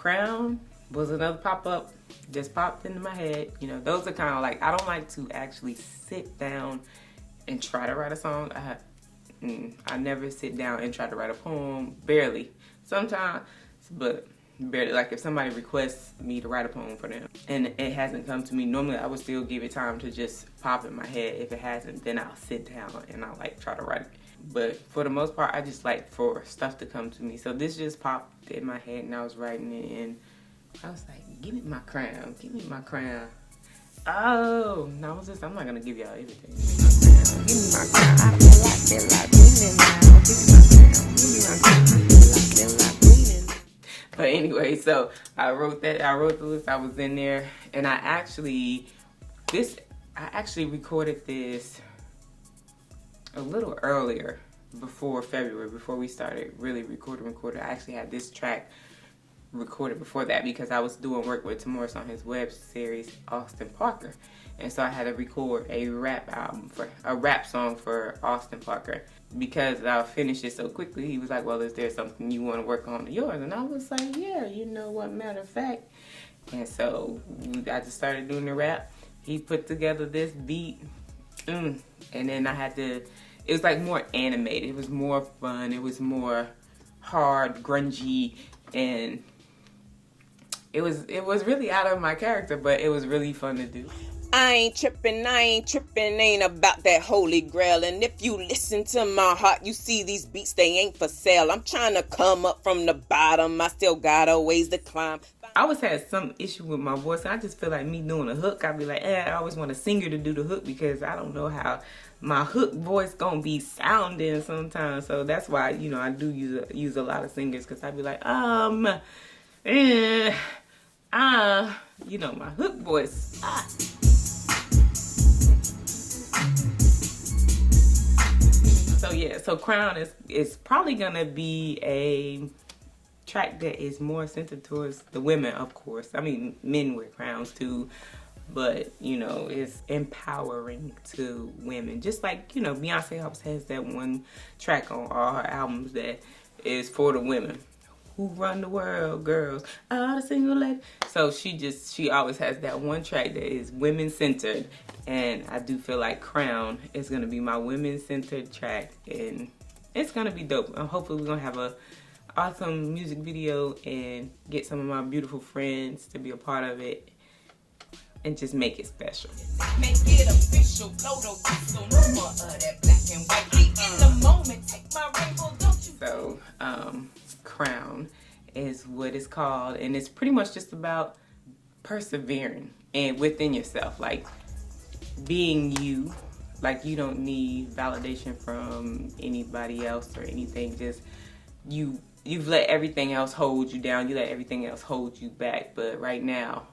Crown was another pop-up, just popped into my head. You know, those are kind of like, I don't like to actually sit down and try to write a song. I never sit down and try to write a poem, barely. Sometimes, but barely. Like if somebody requests me to write a poem for them and it hasn't come to me, normally I would still give it time to just pop in my head. If it hasn't, then I'll sit down and I'll like try to write it. But for the most part, I just like for stuff to come to me. So this just popped in my head and I was writing it and I was like, give me my crown, give me my crown. Oh, no, I'm not gonna give y'all everything. Give me my crown, I feel like winning now. Give me my crown, give me my crown, I feel like winning. But anyway, so I wrote the list, I was in there, and I actually recorded this a little earlier, before February, before we started really recording. I actually had this track recorded before that because I was doing work with Tamoris on his web series Austin Parker, and so I had to record a rap song for Austin Parker. Because I finished it so quickly, he was like, well, is there something you want to work on yours? And I was like, yeah, you know what, matter of fact. And so I just started doing the rap. He put together this beat, and then I had to, it was like more animated, it was more fun, it was more hard, grungy, and it was really out of my character, but it was really fun to do. I ain't tripping, ain't about that holy grail. And if you listen to my heart, you see these beats, they ain't for sale. I'm trying to come up from the bottom, I still got a ways to climb. I always had some issue with my voice. I just feel like me doing a hook, I'd be like, I always want a singer to do the hook because I don't know how my hook voice gonna be sounding sometimes. So that's why, you know, I do use a lot of singers because I'd be like, you know, my hook voice. So yeah, so Crown is probably gonna be a track that is more centered towards the women, of course. I mean, men wear crowns too, but you know, it's empowering to women. Just like, you know, Beyonce always has that one track on all her albums that is for the women. Who run the world, girls, all the single ladies. So she always has that one track that is women centered, and I do feel like Crown is gonna be my women centered track, and it's gonna be dope. And hopefully we're gonna have a awesome music video and get some of my beautiful friends to be a part of it and just make it special. Make it official, blow the whistle, no more of that black and white. Be in the moment, take my rainbow, don't you? So, Crown is what it's called, and it's pretty much just about persevering and within yourself, like being you. Like you don't need validation from anybody else or anything. Just you've let everything else hold you down, you let everything else hold you back, but right now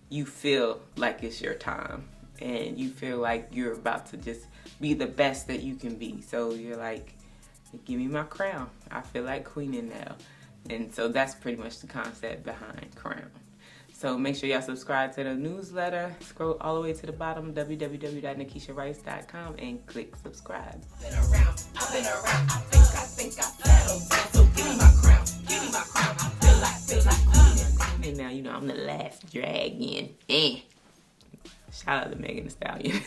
you feel like it's your time and you feel like you're about to just be the best that you can be. So you're like, give me my crown, I feel like queening now. And so that's pretty much the concept behind Crown. So make sure y'all subscribe to the newsletter. Scroll all the way to the bottom, www.nakeshawrites.com, and click subscribe. I've been around, I think I settled down. So give me my crown, I feel like queen. And now you know I'm the last dragon. Shout out to Megan Thee Stallion.